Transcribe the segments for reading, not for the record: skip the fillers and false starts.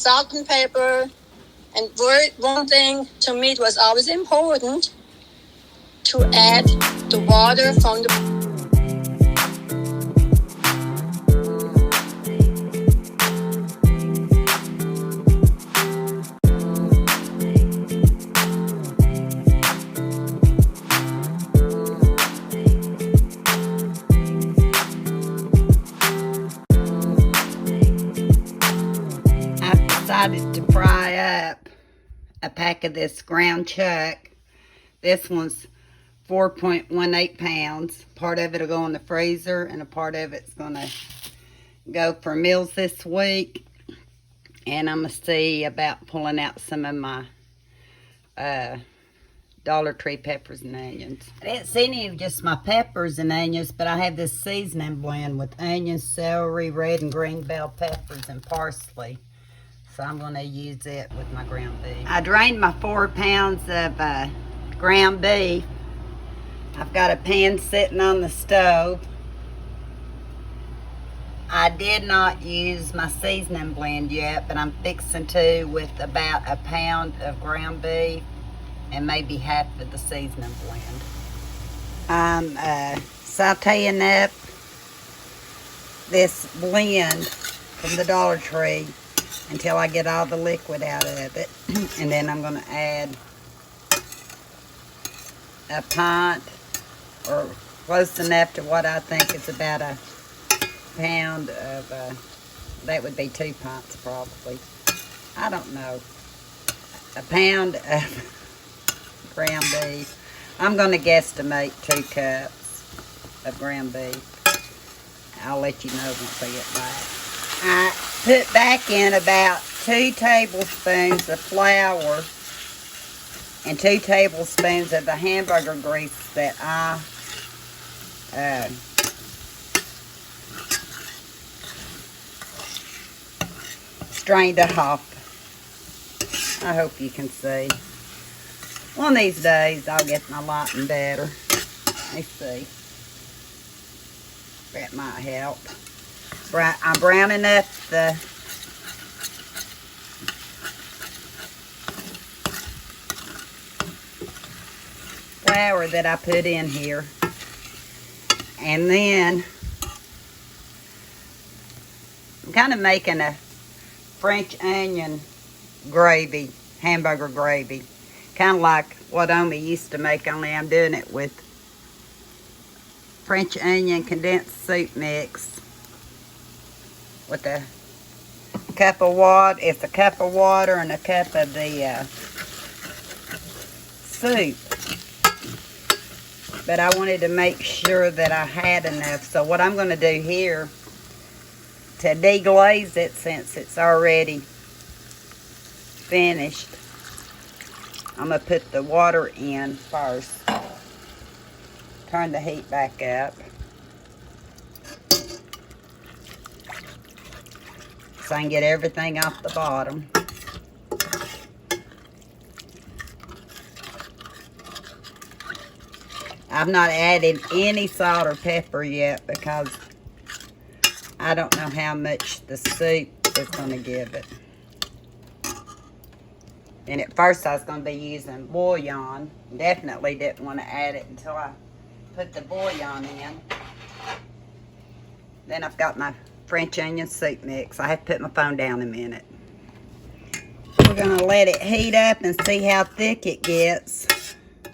salt and pepper. And one thing to me, it was always important to add the water from the decided to fry up a pack of this ground chuck. This one's 4.18 pounds. Part of it will go in the freezer and a part of it's going to go for meals this week. And I'm going to see about pulling out some of my Dollar Tree peppers and onions. I didn't see any of just my peppers and onions, but I have this seasoning blend with onions, celery, red and green bell peppers, and parsley. So I'm going to use it with my ground beef. I drained my 4 pounds of ground beef. I've got a pan sitting on the stove. I did not use my seasoning blend yet, but I'm fixing to with about a pound of ground beef and maybe half of the seasoning blend. I'm sauteing up this blend from the Dollar Tree until I get all the liquid out of it. And then I'm going to add a pint, or close enough to what I think is about a pound of, that would be 2 pints probably. I don't know. A pound of ground beef. I'm going to guesstimate 2 cups of ground beef. I'll let you know once I get back. I put back in about 2 tablespoons of flour and 2 tablespoons of the hamburger grease that I strained off. I hope you can see. One of these days I'll get my lighting better. Let's see. That might help. I'm browning up the flour that I put in here. And then I'm kind of making a French onion gravy, hamburger gravy. Kind of like what Omi used to make, only I'm doing it with French onion condensed soup mix. With a cup of water. It's a cup of water and a cup of the soup. But I wanted to make sure that I had enough. So what I'm going to do here to deglaze it, since it's already finished, I'm going to put the in in first. Turn the heat back up. So I can get everything off the bottom. I've not added any salt or pepper yet because I don't know how much the soup is going to give it. And at first I was going to be using bouillon. Definitely didn't want to add it until I put the bouillon in. Then I've got my French onion soup mix. I have to put my phone down a minute. We're going to let it heat up and see how thick it gets.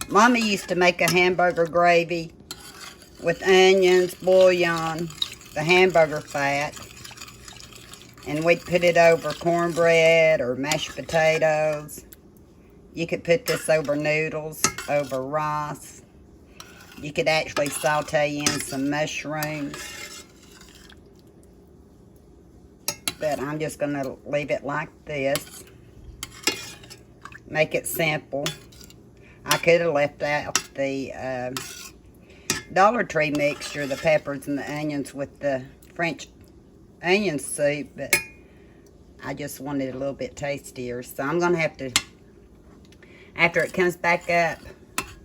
Mama used to make a hamburger gravy with onions, bouillon, the hamburger fat, and we'd put it over cornbread or mashed potatoes. You could put this over noodles, over rice. You could actually saute in some mushrooms. But I'm just going to leave it like this. Make it simple. I could have left out the Dollar Tree mixture, the peppers and the onions with the French onion soup, but I just wanted it a little bit tastier. So I'm going to have to, after it comes back up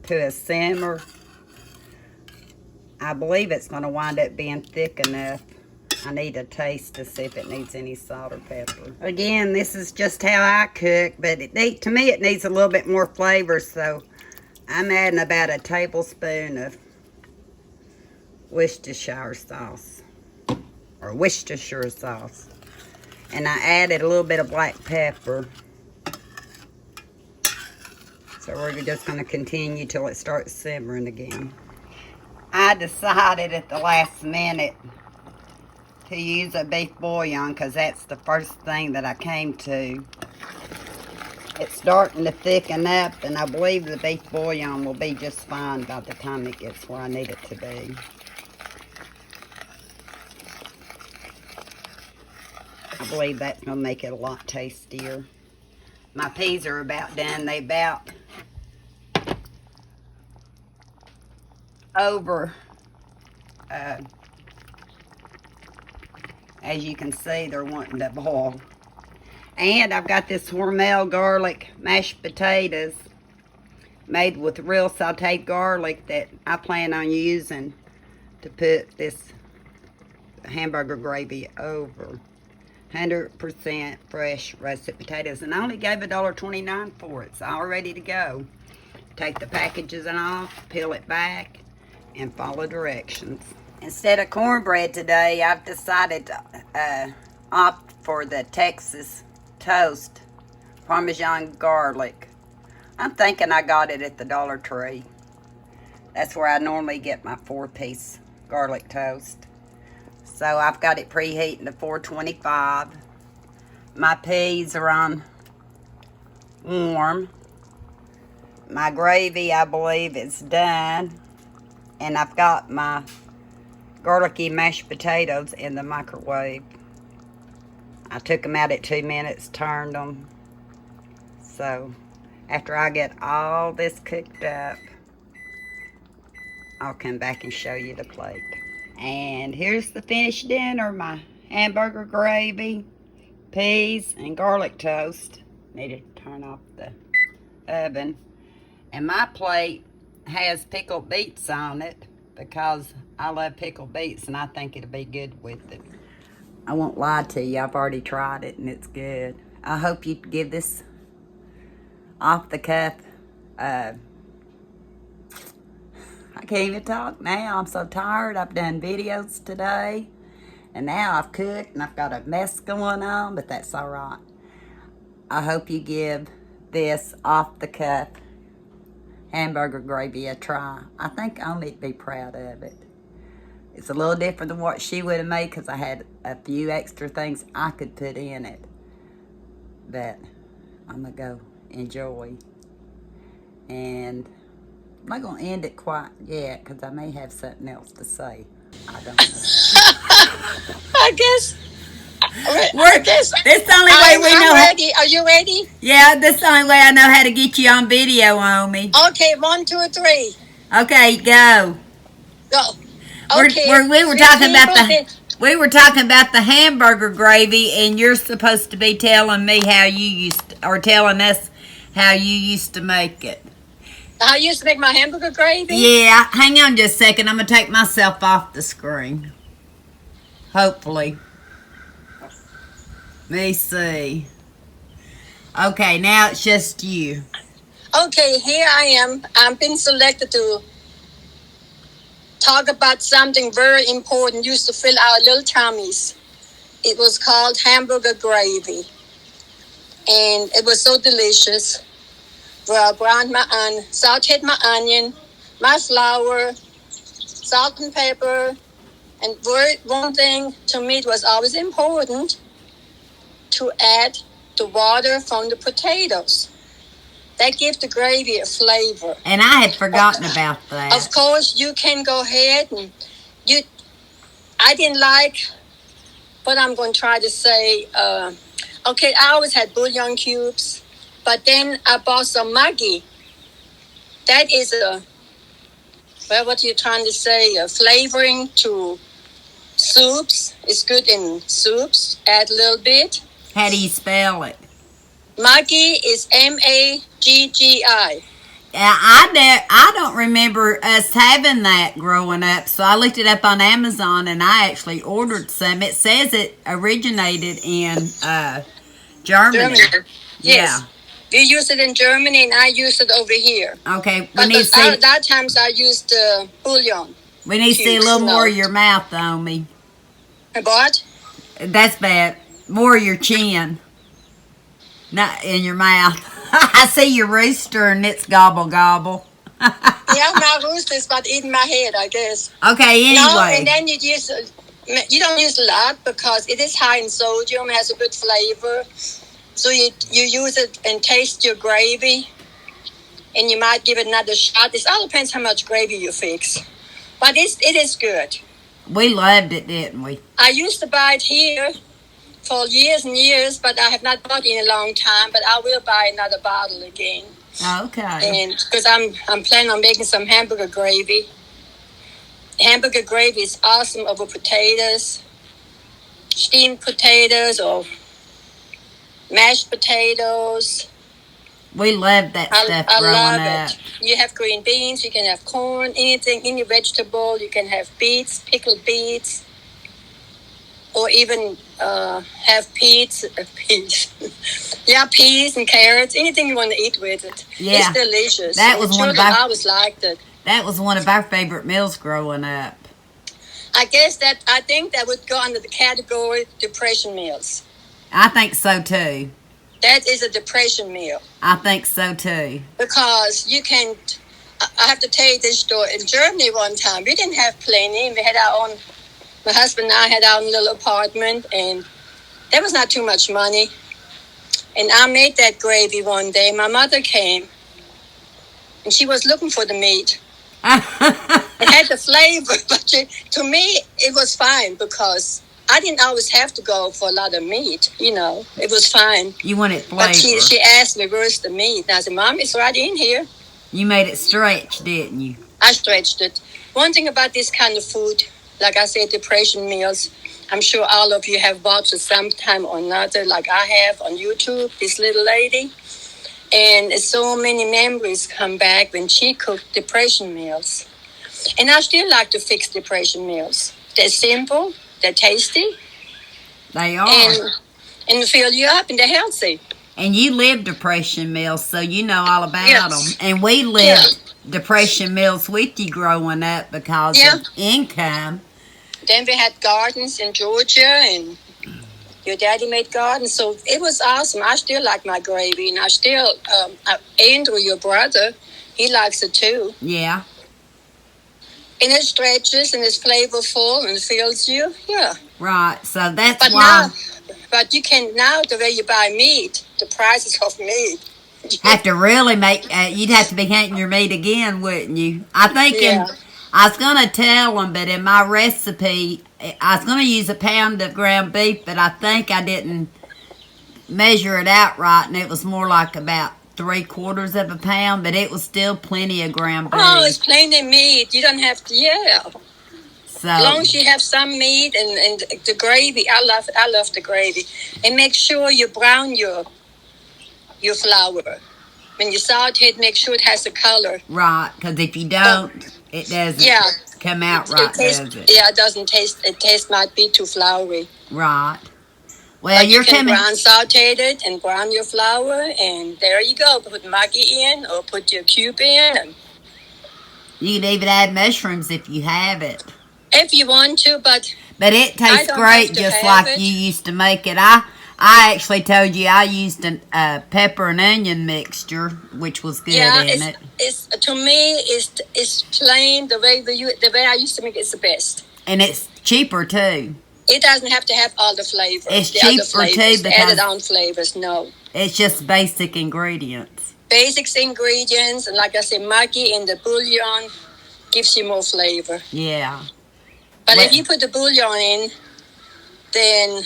to a simmer, I believe it's going to wind up being thick enough I need a taste to see if it needs any salt or pepper. Again, this is just how I cook, but to me it needs a little bit more flavor, so I'm adding about a tablespoon of Worcestershire sauce. Or Worcestershire sauce. And I added a little bit of black pepper. So we're just going to continue till it starts simmering again. I decided at the last minute to use a beef bouillon because that's the first thing that I came to. It's starting to thicken up, and I believe the beef bouillon will be just fine by the time it gets where I need it to be. I believe that's going to make it a lot tastier. My peas are about done. They about over, as you can see, they're wanting to boil. And I've got this Hormel garlic mashed potatoes made with real sauteed garlic that I plan on using to put this hamburger gravy over. 100% fresh roasted potatoes, and I only gave $1.29 for it. It's all ready to go. Take the packages off, peel it back, and follow directions. Instead of cornbread today, I've decided to opt for the Texas toast Parmesan garlic. I'm thinking I got it at the Dollar Tree. That's where I normally get my 4-piece garlic toast. So I've got it preheating to 425. My peas are on warm. My gravy, I believe, is done. And I've got my garlicky mashed potatoes in the microwave. I took them out at 2 minutes, turned them. So after I get all this cooked up, I'll come back and show you the plate. And here's the finished dinner. My hamburger gravy, peas, and garlic toast. Need to turn off the oven. And my plate has pickled beets on it because I love pickled beets and I think it'll be good with it. I won't lie to you, I've already tried it and it's good. I hope you give this off the cuff. I can't even talk now. I'm so tired. I've done videos today. And now I've cooked and I've got a mess going on, but that's all right. I hope you give this off the cuff hamburger gravy a try. I think I'll need to be proud of it. It's a little different than what she would have made because I had a few extra things I could put in it. But I'm going to go enjoy. And I'm not going to end it quite yet because I may have something else to say. I don't know. I guess. This the only way we know. I'm ready. Are you ready? Yeah, this the only way I know how to get you on video, homie. Okay, 1, 2, 3. Okay, go. Go. Okay. We were talking about the hamburger gravy, and you're supposed to be telling me how you telling us how you used to make it. How you used to make my hamburger gravy? Yeah, hang on just a second. I'm going to take myself off the screen. Hopefully. Let me see. Okay, now it's just you. Okay, here I am. I've been selected to talk about something very important used to fill our little tummies. It was called hamburger gravy. And it was so delicious. Well, I browned sauteed my onion, my flour, salt and pepper. And one thing to me it was always important to add the water from the potatoes. That gives the gravy a flavor. And I had forgotten about that. Of course, you can go ahead and I didn't like, but I'm going to try to say, okay, I always had bouillon cubes, but then I bought some Maggi. That is what are you trying to say? A flavoring to soups. It's good in soups. Add a little bit. How do you spell it? Maggi is Maggi. I don't remember us having that growing up, so I looked it up on Amazon and I actually ordered some. It says it originated in Germany. Germany. Yeah. Yes. We use it in Germany, and I use it over here. Okay, we But need to see. a lot of times I use the bouillon. We need to see a cubes, little you more know. of your mouth on me. What? That's bad. More of your chin, not in your mouth. I see your rooster and it's gobble gobble. Yeah, my rooster is about eating my head, I guess. Okay, No, and anyway. then you don't use a lot because it is high in sodium, has a good flavor. So you use it and taste your gravy, and you might give it another shot. It all depends how much gravy you fix, but it is good. We loved it, didn't we? I used to buy it here for years and years, but I have not bought it in a long time. But I will buy another bottle again, Okay. and because I'm planning on making some hamburger gravy. Hamburger gravy is awesome over potatoes, steamed potatoes, or mashed potatoes. We loved that stuff I growing love up. it. You have green beans, you can have corn, anything, any vegetable. You can have beets, pickled beets, or even have peas. Yeah, peas and carrots, anything you want to eat with it. Yeah. It's delicious. That And was the one of children our- always liked it. That was one of our favorite meals growing up. I think that would go under the category depression meals. I think so too. That is a depression meal. I think so too. Because you can, I have to tell you this story. In Germany one time, we didn't have plenty. We had our own, my husband and I had our own little apartment, and there was not too much money. And I made that gravy one day. My mother came, and she was looking for the meat. It had the flavor, but to me, it was fine because I didn't always have to go for a lot of meat. It was fine. You wanted flavor. But she asked me, where's the meat? And I said, Mom, it's right in here. You made it stretch, didn't you? I stretched it. One thing about this kind of food, like I said, depression meals, I'm sure all of you have watched it sometime or another, like I have on YouTube, this little lady. And so many memories come back when she cooked depression meals. And I still like to fix depression meals. They're simple, they're tasty, They are. and fill you up, and they're healthy. And you lived depression meals, so you know all about Yes. them. And we lived depression meals with you growing up because of income. Then we had gardens in Georgia, and your daddy made gardens, so it was awesome. I still like my gravy, and I still, Andrew, your brother, he likes it too. Yeah. And it stretches, and it's flavorful, and fills you, yeah. Right, so that's But why but you can, now the way you buy meat, the prices of meat. have to really make, you'd have to be hunting your meat again, wouldn't you? I think I was going to tell them, but in my recipe, I was going to use a pound of ground beef, but I think I didn't measure it out right, and it was more like about 3/4 of a pound, but it was still plenty of ground beef. Oh, it's plain meat. You don't have to, So, as long as you have some meat and the gravy, I love the gravy. And make sure you brown your flour. When you saute it, make sure it has a color. right, because if you don't, it doesn't come out right, does it? Yeah, it doesn't taste. It might be too floury. Right. Well, But you're you can coming. saute it and brown your flour, and there you go. Put Maggi in, or put your cube in, and You can even add mushrooms if you have it. if you want to. But But it tastes don't great have to just have like it. you used to make it. I actually told you I used a pepper and onion mixture, which was good in it. It's to me, it's plain the way I used to make it is the best. And it's cheaper too. It doesn't have to have all the flavors. It's the other cheaper, flavors, too, because- added on flavors. No. It's just basic ingredients. Basics ingredients, and like I said, Maggi in the bouillon gives you more flavor. Yeah. But Well- if you put the bouillon in, then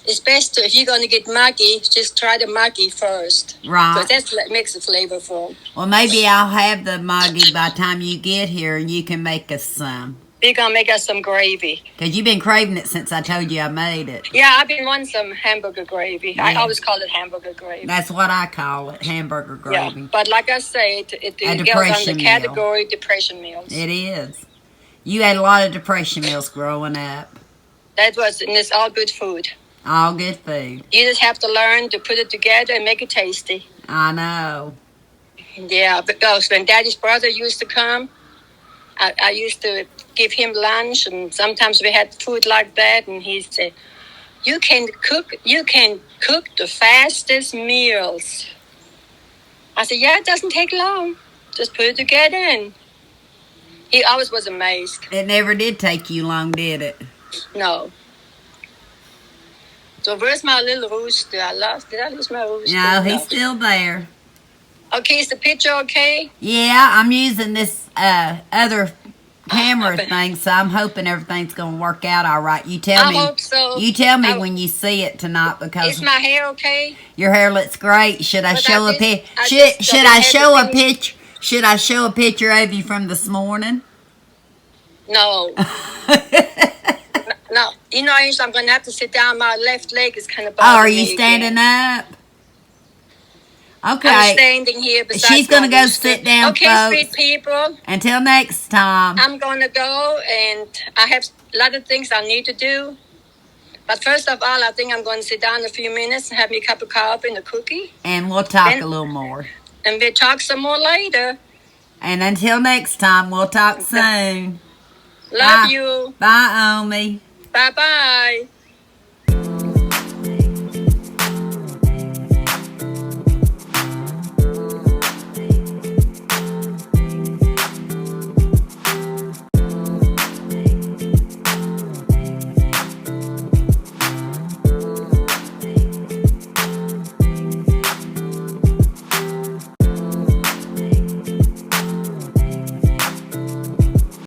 it's best if you're going to get Maggi, just try the Maggi first. Right. Because that's what makes it flavorful. Well, maybe I'll have the Maggi by the time you get here and you can make us some. we're going to make us some gravy. Because you've been craving it since I told you I made it. Yeah, I've been wanting some hamburger gravy. Yeah. I always call it hamburger gravy. That's what I call it, hamburger gravy. Yeah, but like I say, it goes on the category depression meals. It is. You had a lot of depression meals growing up. And it's all good food. All good food. You just have to learn to put it together and make it tasty. I know. Yeah, because when Daddy's brother used to come, I used to give him lunch, and sometimes we had food like that, and he said, you can cook the fastest meals. I said, yeah, it doesn't take long. Just put it together, and he always was amazed. It never did take you long, did it? No. So where's my little rooster? Did I lose my rooster? No, he's still there. Okay, is the picture okay? Yeah, I'm using this other camera thing, so I'm hoping everything's going to work out all right. You tell me. I hope so. You tell me when you see it tonight, because is my hair okay? Your hair looks great. Should I show a picture? Should I show a picture of you from this morning? No. No. You know, I'm going to have to sit down. My left leg is kind of bothering me. Oh, are you standing up? Okay. I'm standing here beside She's going to go sit down, okay, folks. sweet people. Until next time. I'm going to go, and I have a lot of things I need to do. But first of all, I think I'm going to sit down a few minutes and have me a cup of coffee and a cookie. And we'll talk a little more. And we'll talk some more later. And until next time, we'll talk soon. Love you. Bye, Omi. Bye-bye.